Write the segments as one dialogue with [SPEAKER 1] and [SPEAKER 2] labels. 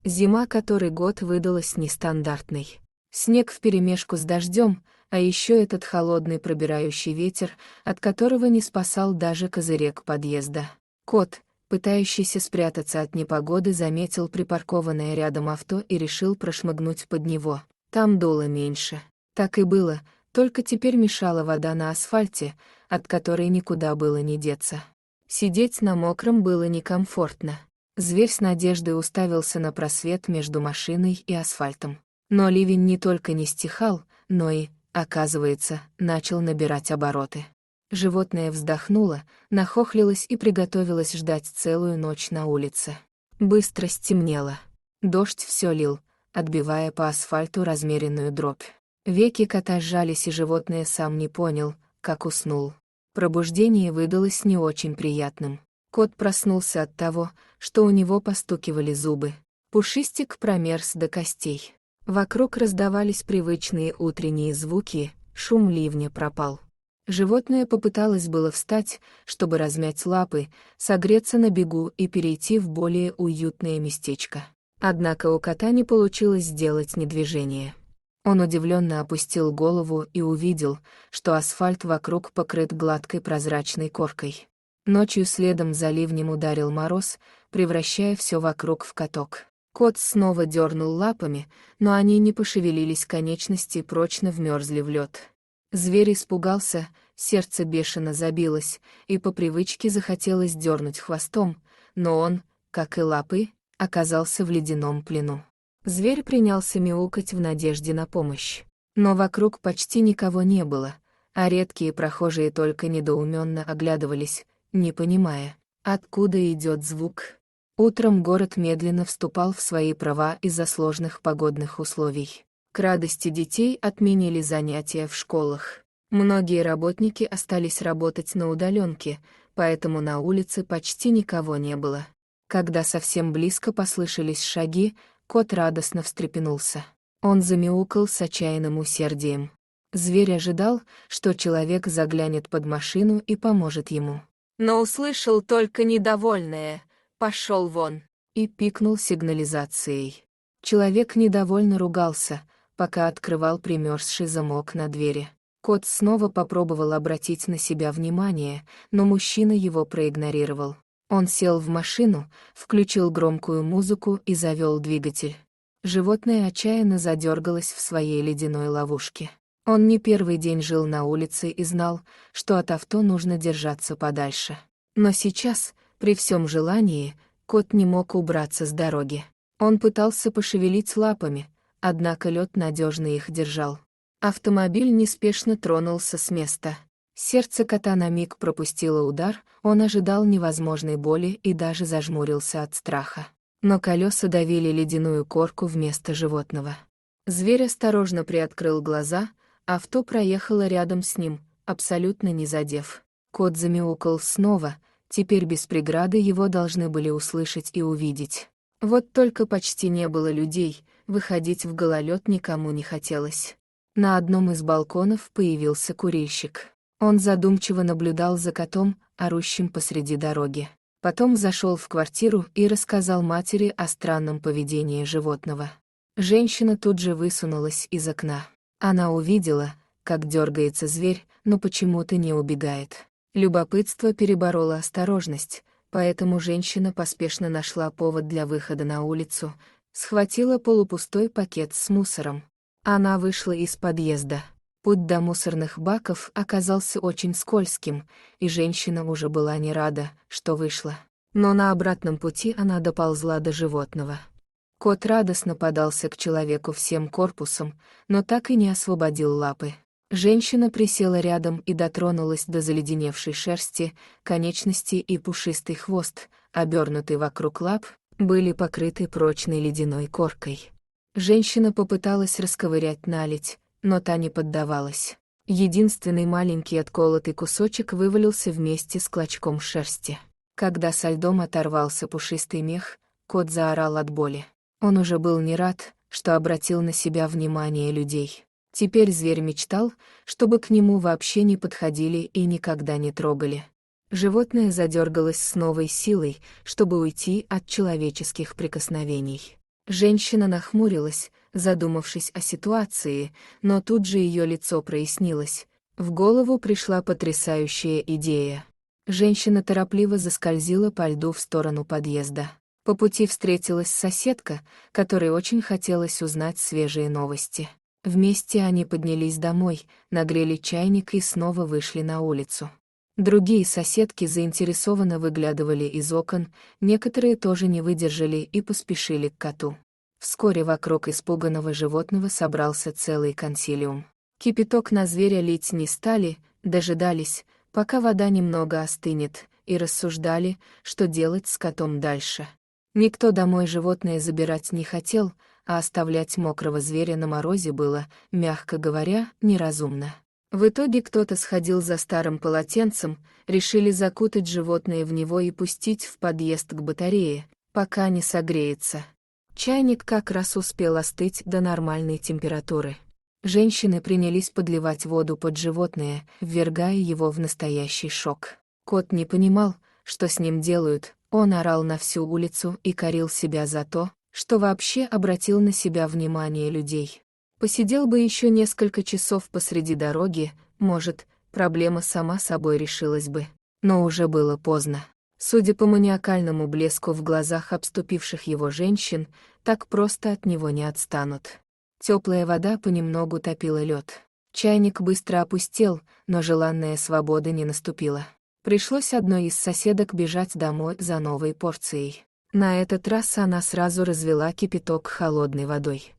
[SPEAKER 1] Зима который год выдалась нестандартной. Снег вперемешку с дождем, а еще этот холодный пробирающий ветер, от которого не спасал даже козырек подъезда. Кот, пытающийся спрятаться от непогоды, заметил припаркованное рядом авто и решил прошмыгнуть под него. Там дуло меньше. Так и было, только теперь мешала вода на асфальте, от которой никуда было не деться. Сидеть на мокром было некомфортно. Зверь с надеждой уставился на просвет между машиной и асфальтом. Но ливень не только не стихал, но и, оказывается, начал набирать обороты. Животное вздохнуло, нахохлилось и приготовилось ждать целую ночь на улице. Быстро стемнело. Дождь все лил, отбивая по асфальту размеренную дробь. Веки кота сжались, и животное сам не понял, как уснул. Пробуждение выдалось не очень приятным. Кот проснулся от того, что у него постукивали зубы. Пушистик промерз до костей. Вокруг раздавались привычные утренние звуки, шум ливня пропал. Животное попыталось было встать, чтобы размять лапы, согреться на бегу и перейти в более уютное местечко. Однако у кота не получилось сделать ни движения. Он удивленно опустил голову и увидел, что асфальт вокруг покрыт гладкой прозрачной коркой. Ночью следом за ливнем ударил мороз, превращая все вокруг в каток. Кот снова дернул лапами, но они не пошевелились, конечности прочно вмерзли в лед. Зверь испугался, сердце бешено забилось, и по привычке захотелось дернуть хвостом, но он, как и лапы, оказался в ледяном плену. Зверь принялся мяукать в надежде на помощь. Но вокруг почти никого не было, а редкие прохожие только недоуменно оглядывались, не понимая, откуда идет звук. Утром город медленно вступал в свои права из-за сложных погодных условий. К радости детей отменили занятия в школах. Многие работники остались работать на удаленке, поэтому на улице почти никого не было. Когда совсем близко послышались шаги, кот радостно встрепенулся. Он замяукал с отчаянным усердием. Зверь ожидал, что человек заглянет под машину и поможет ему. Но услышал только недовольное «пошел вон» и пикнул сигнализацией. Человек недовольно ругался, пока открывал примерзший замок на двери. Кот снова попробовал обратить на себя внимание, но мужчина его проигнорировал. Он сел в машину, включил громкую музыку и завел двигатель. Животное отчаянно задергалось в своей ледяной ловушке. Он не первый день жил на улице и знал, что от авто нужно держаться подальше. Но сейчас, при всем желании, кот не мог убраться с дороги. Он пытался пошевелить лапами, однако лед надежно их держал. Автомобиль неспешно тронулся с места. Сердце кота на миг пропустило удар, он ожидал невозможной боли и даже зажмурился от страха. Но колеса давили ледяную корку вместо животного. Зверь осторожно приоткрыл глаза, авто проехало рядом с ним, абсолютно не задев. Кот замяукал снова, теперь без преграды его должны были услышать и увидеть. Вот только почти не было людей, выходить в гололед никому не хотелось. На одном из балконов появился курильщик. Он задумчиво наблюдал за котом, орущим посреди дороги. Потом зашел в квартиру и рассказал матери о странном поведении животного. Женщина тут же высунулась из окна. Она увидела, как дергается зверь, но почему-то не убегает. Любопытство перебороло осторожность, поэтому женщина поспешно нашла повод для выхода на улицу, схватила полупустой пакет с мусором. Она вышла из подъезда. Путь до мусорных баков оказался очень скользким, и женщина уже была не рада, что вышла. Но на обратном пути она доползла до животного. Кот радостно подался к человеку всем корпусом, но так и не освободил лапы. Женщина присела рядом и дотронулась до заледеневшей шерсти, конечности и пушистый хвост, обернутый вокруг лап, были покрыты прочной ледяной коркой. Женщина попыталась расковырять наледь, но та не поддавалась. Единственный маленький отколотый кусочек вывалился вместе с клочком шерсти. Когда со льдом оторвался пушистый мех, кот заорал от боли. Он уже был не рад, что обратил на себя внимание людей. Теперь зверь мечтал, чтобы к нему вообще не подходили и никогда не трогали. Животное задергалось с новой силой, чтобы уйти от человеческих прикосновений. Женщина нахмурилась, задумавшись о ситуации, но тут же ее лицо прояснилось. В голову пришла потрясающая идея. Женщина торопливо заскользила по льду в сторону подъезда. По пути встретилась соседка, которой очень хотелось узнать свежие новости. Вместе они поднялись домой, нагрели чайник и снова вышли на улицу. Другие соседки заинтересованно выглядывали из окон, некоторые тоже не выдержали и поспешили к коту. Вскоре вокруг испуганного животного собрался целый консилиум. Кипяток на зверя лить не стали, дожидались, пока вода немного остынет, и рассуждали, что делать с котом дальше. Никто домой животное забирать не хотел, а оставлять мокрого зверя на морозе было, мягко говоря, неразумно. В итоге кто-то сходил за старым полотенцем, решили закутать животное в него и пустить в подъезд к батарее, пока не согреется. Чайник как раз успел остыть до нормальной температуры. Женщины принялись подливать воду под животное, ввергая его в настоящий шок. Кот не понимал, что с ним делают, он орал на всю улицу и корил себя за то, что вообще обратил на себя внимание людей. Посидел бы еще несколько часов посреди дороги, может, проблема сама собой решилась бы. Но уже было поздно. Судя по маниакальному блеску в глазах обступивших его женщин, так просто от него не отстанут. Теплая вода понемногу топила лед. Чайник быстро опустел, но желанная свобода не наступила. Пришлось одной из соседок бежать домой за новой порцией. На этот раз она сразу развела кипяток холодной водой.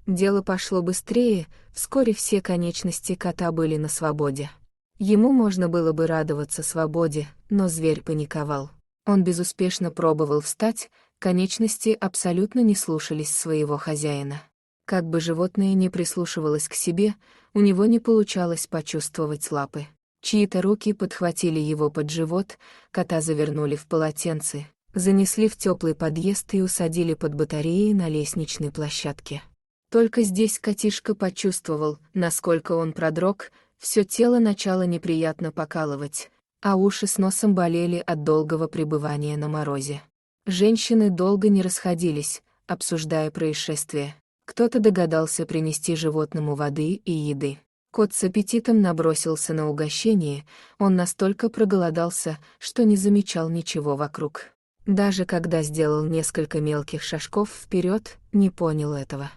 [SPEAKER 1] Дело пошло быстрее, вскоре все конечности кота были на свободе. Ему можно было бы радоваться свободе, но зверь паниковал. Он безуспешно пробовал встать, конечности абсолютно не слушались своего хозяина. Как бы животное ни прислушивалось к себе, у него не получалось почувствовать лапы. Чьи-то руки подхватили его под живот, кота завернули в полотенце, занесли в теплый подъезд и усадили под батареей на лестничной площадке. Только здесь котишка почувствовал, насколько он продрог, все тело начало неприятно покалывать, а уши с носом болели от долгого пребывания на морозе. Женщины долго не расходились, обсуждая происшествие. Кто-то догадался принести животному воды и еды. Кот с аппетитом набросился на угощение, он настолько проголодался, что не замечал ничего вокруг. Даже когда сделал несколько мелких шажков вперед, не понял этого.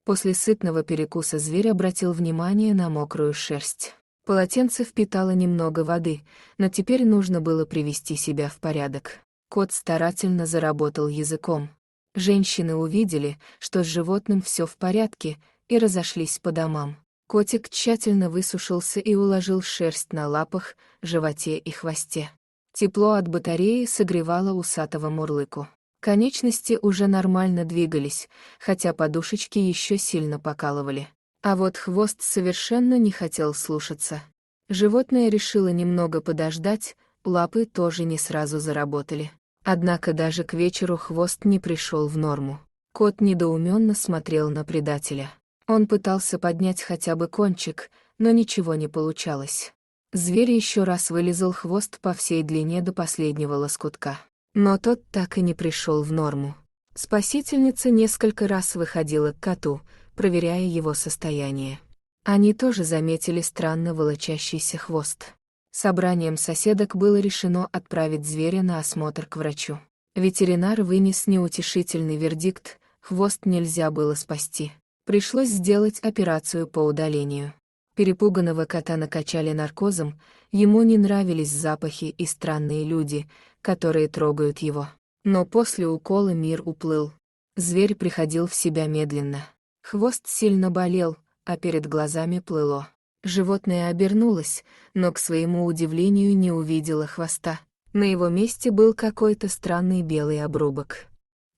[SPEAKER 1] После сытного перекуса зверь обратил внимание на мокрую шерсть. Полотенце впитало немного воды, но теперь нужно было привести себя в порядок. Кот старательно заработал языком. Женщины увидели, что с животным все в порядке, и разошлись по домам. Котик тщательно высушился и уложил шерсть на лапах, животе и хвосте. Тепло от батареи согревало усатого мурлыку. Конечности уже нормально двигались, хотя подушечки еще сильно покалывали. А вот хвост совершенно не хотел слушаться. Животное решило немного подождать, лапы тоже не сразу заработали. Однако даже к вечеру хвост не пришел в норму. Кот недоуменно смотрел на предателя. Он пытался поднять хотя бы кончик, но ничего не получалось. Зверь еще раз вылизал хвост по всей длине до последнего лоскутка. Но тот так и не пришел в норму. Спасительница несколько раз выходила к коту, проверяя его состояние. Они тоже заметили странно волочащийся хвост. Собранием соседок было решено отправить зверя на осмотр к врачу. Ветеринар вынес неутешительный вердикт: хвост нельзя было спасти. Пришлось сделать операцию по удалению. Перепуганного кота накачали наркозом, ему не нравились запахи и странные люди, которые трогают его. Но после укола мир уплыл. Зверь приходил в себя медленно. Хвост сильно болел, а перед глазами плыло. Животное обернулось, но к своему удивлению не увидело хвоста. На его месте был какой-то странный белый обрубок.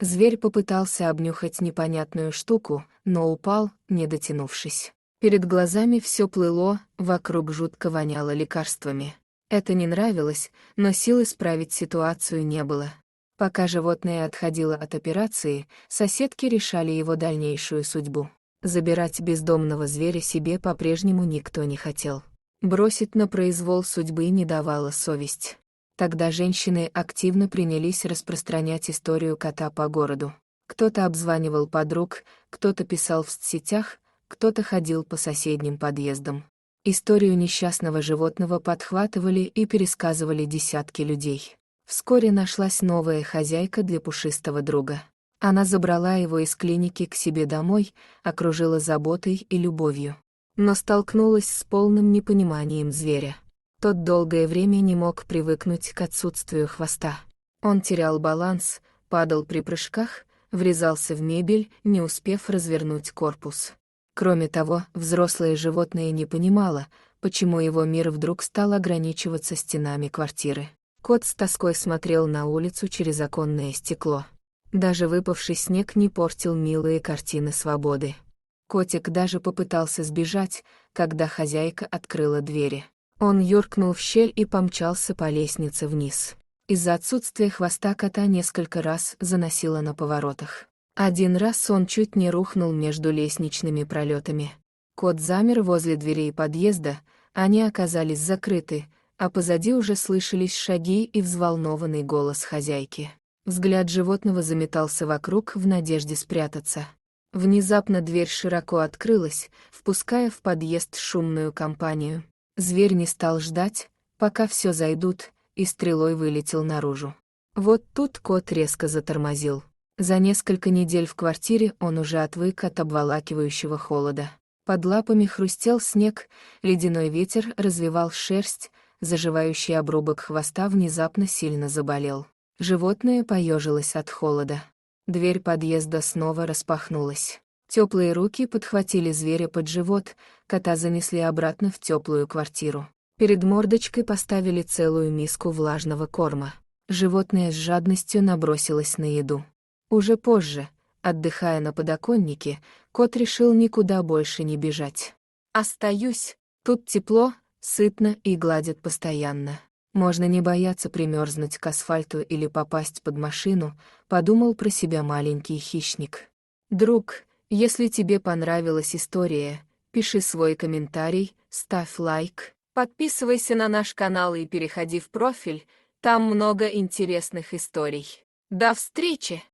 [SPEAKER 1] Зверь попытался обнюхать непонятную штуку, но упал, не дотянувшись. Перед глазами все плыло, вокруг жутко воняло лекарствами. Это не нравилось, но сил исправить ситуацию не было. Пока животное отходило от операции, соседки решали его дальнейшую судьбу. Забирать бездомного зверя себе по-прежнему никто не хотел. Бросить на произвол судьбы не давала совесть. Тогда женщины активно принялись распространять историю кота по городу. Кто-то обзванивал подруг, кто-то писал в соцсетях, кто-то ходил по соседним подъездам. Историю несчастного животного подхватывали и пересказывали десятки людей. Вскоре нашлась новая хозяйка для пушистого друга. Она забрала его из клиники к себе домой, окружила заботой и любовью. Но столкнулась с полным непониманием зверя. Тот долгое время не мог привыкнуть к отсутствию хвоста. Он терял баланс, падал при прыжках, врезался в мебель, не успев развернуть корпус. Кроме того, взрослое животное не понимало, почему его мир вдруг стал ограничиваться стенами квартиры. Кот с тоской смотрел на улицу через оконное стекло. Даже выпавший снег не портил милые картины свободы. Котик даже попытался сбежать, когда хозяйка открыла двери. Он юркнул в щель и помчался по лестнице вниз. Из-за отсутствия хвоста кота несколько раз заносило на поворотах. Один раз он чуть не рухнул между лестничными пролетами. Кот замер возле дверей подъезда, они оказались закрыты, а позади уже слышались шаги и взволнованный голос хозяйки. Взгляд животного заметался вокруг в надежде спрятаться. Внезапно дверь широко открылась, впуская в подъезд шумную компанию. Зверь не стал ждать, пока все зайдут, и стрелой вылетел наружу. Вот тут кот резко затормозил. За несколько недель в квартире он уже отвык от обволакивающего холода. Под лапами хрустел снег, ледяной ветер развевал шерсть, заживающий обрубок хвоста внезапно сильно заболел. Животное поежилось от холода. Дверь подъезда снова распахнулась. Теплые руки подхватили зверя под живот, кота занесли обратно в теплую квартиру. Перед мордочкой поставили целую миску влажного корма. Животное с жадностью набросилось на еду. Уже позже, отдыхая на подоконнике, кот решил никуда больше не бежать. «Остаюсь, тут тепло, сытно и гладят постоянно. Можно не бояться примерзнуть к асфальту или попасть под машину», — подумал про себя маленький хищник. Друг, если тебе понравилась история, пиши свой комментарий, ставь лайк, подписывайся на наш канал и переходи в профиль, там много интересных историй. До встречи!